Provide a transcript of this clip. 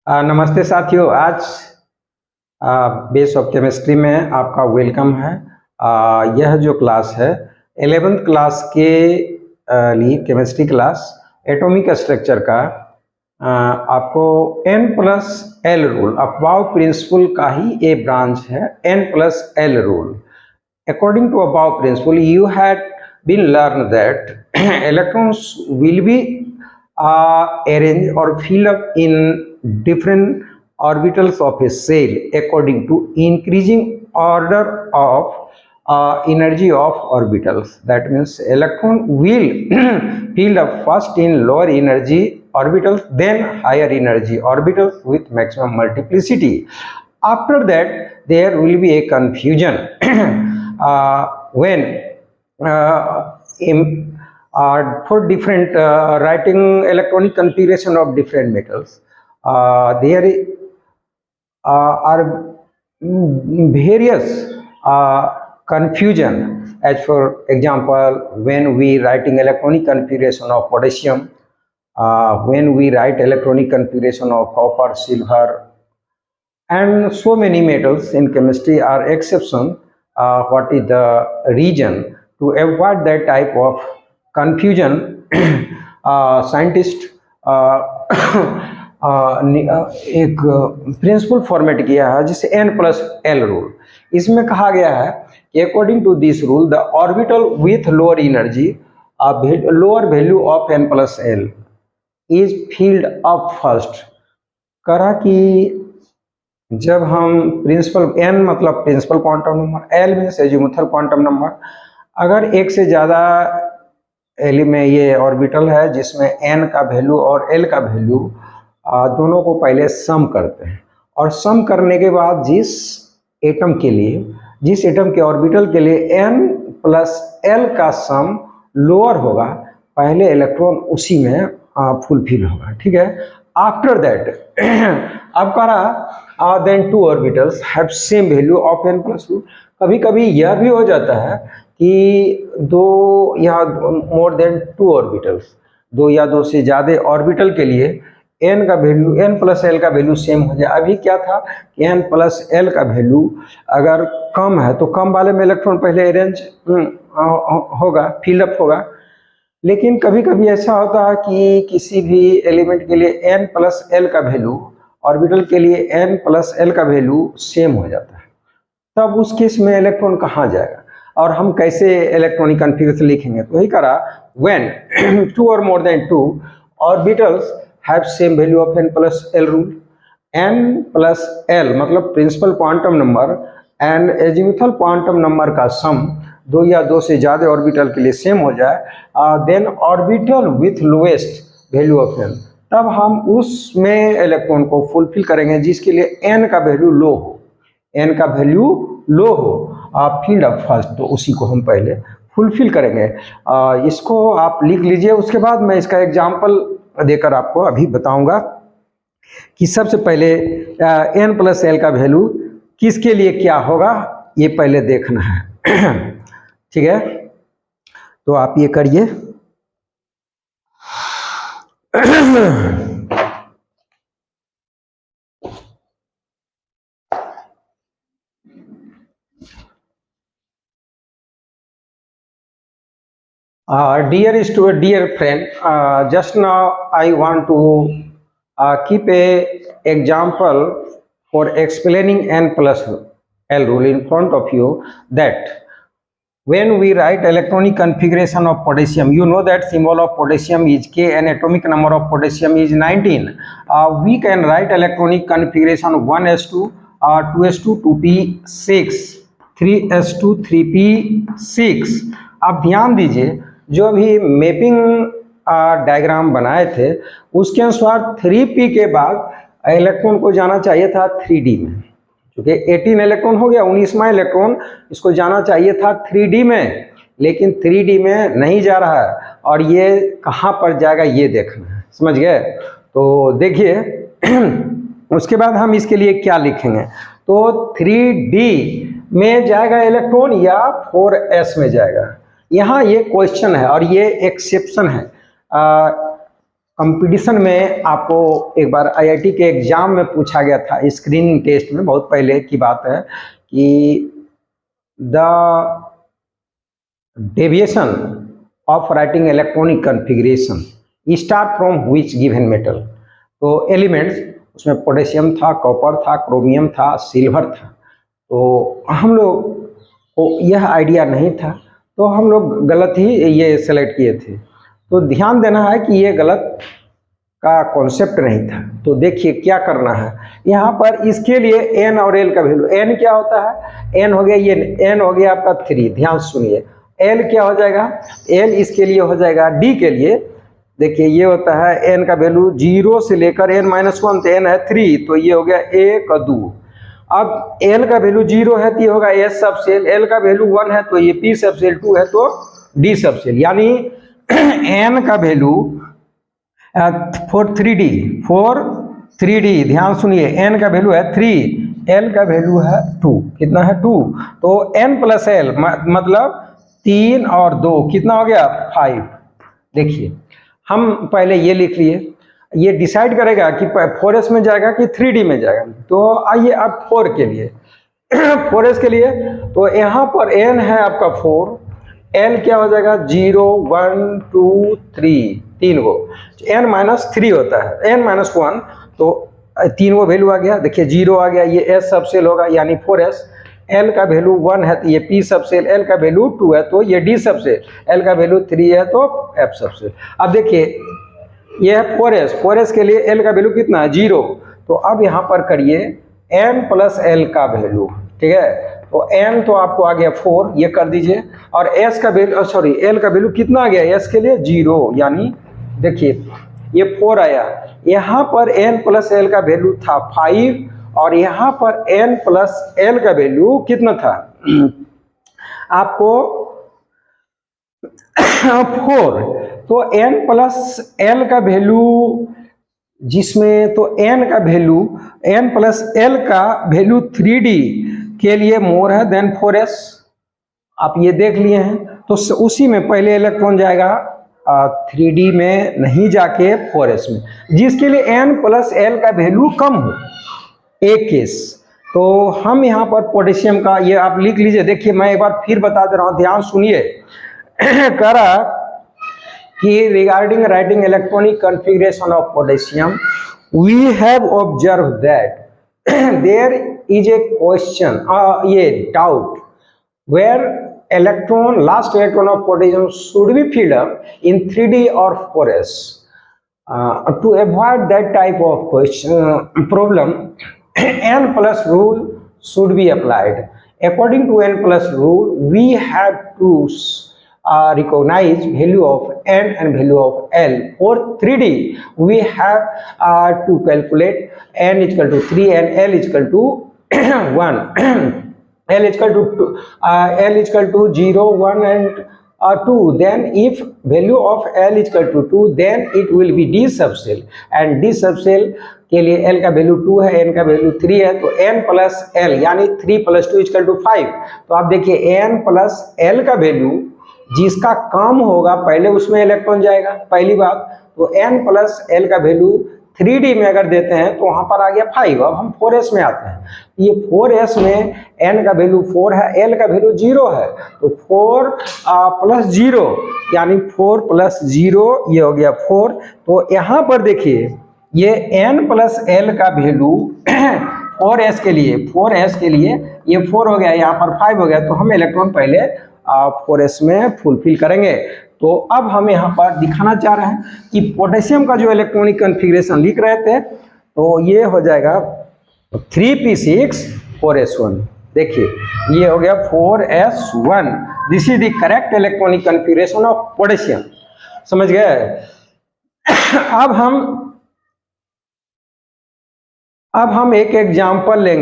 नमस्ते साथियों, आज बेस ऑफ केमिस्ट्री में आपका वेलकम है। यह जो क्लास है 11th क्लास के लिए केमिस्ट्री क्लास एटॉमिक स्ट्रक्चर का आपको N+L रूल, अबाव प्रिंसिपल का ही ए ब्रांच है N+L rule. According to above principle, you had been learned that electrons will be arranged or filled up in different orbitals of a cell according to increasing order of energy of orbitals. That means electron will fill up first in lower energy orbitals, then higher energy orbitals with maximum multiplicity. After that, there will be a confusion. When for different writing electronic configuration of different metals, there are various confusion. As for example, when we writing electronic configuration of potassium, when we write electronic configuration of copper, silver, and so many metals in chemistry are exception. What is the reason to avoid that type of confusion? Scientist एक principal format किया है जिसे N+L rule. इसमें कहा गया है कि according to this rule the orbital with lower energy lower value of N+L is filled up first. करा कि जब हम प्रिंसिपल n मतलब principal quantum number, l means azimuthal quantum number, अगर एक से ज़्यादा एल में ये ऑर्बिटल है जिसमें n का वैल्यू और l का वैल्यू दोनों को पहले सम करते हैं, और सम करने के बाद जिस एटम के ऑर्बिटल के लिए n+l का सम लोअर होगा, पहले इलेक्ट्रॉन उसी में फुलफिल होगा। ठीक है। आफ्टर दैट अब करा then two orbitals have same value of N+2। कभी कभी यह भी हो जाता है कि दो या मोर देन टू ऑर्बिटल्स, दो या दो से ज़्यादा ऑर्बिटल के लिए n का वैल्यू N+L का वैल्यू सेम हो जाए। अभी क्या था कि N+L का वैल्यू अगर कम है तो कम वाले में इलेक्ट्रॉन पहले अरेंज होगा, फिलअप होगा। लेकिन कभी कभी ऐसा होता है कि किसी भी एलिमेंट के लिए N+L का वैल्यू ऑर्बिटल के लिए N+L का वैल्यू सेम हो जाता है। तब उस केस में इलेक्ट्रॉन कहाँ जाएगा और हम कैसे इलेक्ट्रॉनिक कॉन्फ़िगरेशन लिखेंगे? तो वही करा व्हेन टू और more than two orbitals have same value of N+L rule. N+L मतलब principal quantum number and azimuthal quantum number का सम दो या दो से ज़्यादा ऑर्बिटल के लिए सेम हो जाए, then orbital with lowest value of n, तब हम उसमें इलेक्ट्रॉन को फुलफिल करेंगे जिसके लिए n का वैल्यू लो हो, फील्ड अप फर्स्ट, तो उसी को हम पहले फुलफिल करेंगे। इसको आप लिख लीजिए। उसके बाद मैं इसका एग्जाम्पल देकर आपको अभी बताऊंगा कि सबसे पहले N+L का वैल्यू किसके लिए क्या होगा, ये पहले देखना है। ठीक है, तो आप ये करिए। Dear friend, just now I want to keep a example for explaining N+L rule in front of you, that when we write electronic configuration of potassium, you know that symbol of potassium is K and atomic number of potassium is 19. We can write electronic configuration 1s2, 2s2, 2p6, 3s2, 3p6। आप ध्यान दीजिए, जो अभी mapping diagram बनाए थे उसके अनुसार 3p के बाद इलेक्ट्रॉन को जाना चाहिए था 3d में, क्योंकि 18 इलेक्ट्रॉन हो गया, 19वां इलेक्ट्रॉन इसको जाना चाहिए था 3d में, लेकिन 3d में नहीं जा रहा है। और ये कहाँ पर जाएगा ये देखना है, समझ गए? तो देखिए उसके बाद हम इसके लिए क्या लिखेंगे, तो 3d में जाएगा इलेक्ट्रॉन या 4s में जाएगा, यहाँ ये क्वेश्चन है और ये एक्सेप्शन है। कंपटीशन में आपको एक बार आईआईटी के एग्जाम में पूछा गया था, स्क्रीनिंग टेस्ट में, बहुत पहले की बात है, कि the deviation of writing electronic configuration start from which given metal. तो एलिमेंट्स उसमें पोटेशियम था, कॉपर था, क्रोमियम था, सिल्वर था। तो हम लोग को यह आइडिया नहीं था, तो हम लोग गलत ही ये सेलेक्ट किए थे। तो ध्यान देना है कि ये गलत का कॉन्सेप्ट नहीं था। तो देखिए क्या करना है यहाँ पर। इसके लिए एन और एल का वैल्यू, एन क्या होता है, एन हो गया, ये एन हो गया आपका 3, ध्यान सुनिए। एल क्या हो जाएगा, एल इसके लिए हो जाएगा, डी के लिए देखिए ये होता है एन का वैल्यू 0 से लेकर n-1, तो एन है 3, तो ये हो गया 1 और 2। अब एल का वैल्यू 0 है तो ये होगा एस सब सेल, एल का वैल्यू 1 है तो ये पी सब सेल, 2 है तो डी सब सेल, यानी एन का वैल्यू फॉर 3D, ध्यान सुनिए, एन का वैल्यू है 3, एल का वैल्यू है 2, कितना है 2, तो एन प्लस एल मतलब 3 और 2 कितना हो गया 5। देखिए हम पहले ये लिख लिए, ये डिसाइड करेगा कि 4s में जाएगा कि 3D में जाएगा। तो आइए अब 4 के लिए 4s के लिए, तो यहाँ पर n है आपका 4, l क्या हो जाएगा 0, 1, 2, 3, 3 को n-3 होता है, n-1, तो 3 को वैल्यू आ गया, देखिए 0 आ गया, ये s सब सेल होगा यानी 4s, L का वैल्यू 1 है तो ये P सब सेल, L का वैल्यू 2 है तो ये D सब सेल, L का वैल्यू 3 है तो F सब सेल। अब देखिए ये है 4s के लिए L का वैल्यू कितना है 0, तो अब यहाँ पर करिए n प्लस L का वैल्यू, ठीक है, तो n तो आपको आ गया 4, ये कर दीजिए, और s का वैल्यू सॉरी L का वैल्यू कितना आ गया s के लिए 0, यानी देखिए ये 4 आया, यहाँ पर n प्लस L का वैल्यू था 5 और यहाँ पर n प्लस L का वैल्यू कितना था आपको 4, तो n प्लस L का वैल्यू जिसमें, तो n का वैल्यू n प्लस L का वैल्यू 3D के लिए मोर है देन 4s, आप ये देख लिए हैं। तो उसी में पहले इलेक्ट्रॉन जाएगा 3D में, नहीं जाके 4s में, जिसके लिए n प्लस L का वैल्यू कम हो, एक केस। तो हम यहाँ पर पोटेशियम का ये आप लिख लीजिए, देखिए मैं एक बार फिर बता दे रहा हूँ, ध्यान सुनिए। कह रहा कि regarding writing electronic configuration of potassium we have observe that there is a question, ये doubt, where electron last electron of potassium should be filled up in 3D और 4s। To avoid that type of question problem, n plus rule should be applied. According to n plus rule, we have to recognize value of n and value of L. For 3D, we have to calculate n is equal to 3 and L is equal to 1. L is equal to 0, 1 and 2. Then if value of L is equal to 2, then it will be D subcell, and D subcell के लिए L का value 2 है, N का value 3 है, तो N plus L यानी 3 + 2 = 5। तो आप देखिए N प्लस L का वैल्यू जिसका कम होगा पहले उसमें इलेक्ट्रॉन जाएगा, पहली बात। तो N प्लस L का वैल्यू 3D में अगर देते हैं तो वहां पर आ गया 5। अब हम 4s में आते हैं, ये 4s में n का वैल्यू 4 है, L का वैल्यू 0 है, तो 4 + 0 यानी 4 + 0 ये हो गया 4। तो यहाँ पर देखिए ये n प्लस L का वैल्यू 4s के लिए ये 4 हो गया, यहाँ पर 5 हो गया, तो हम इलेक्ट्रॉन पहले 4s में फुलफिल करेंगे। तो अब हम यहाँ पर दिखाना चाह रहे हैं कि पोटेशियम का जो इलेक्ट्रॉनिक कॉन्फ़िगरेशन लिख रहे थे, तो ये हो जाएगा 3p6 4s1। देखिए ये हो गया 4s1, this is the correct electronic configuration of potassium, समझ गए। अब हम एक एग्जाम्पल लेंगे।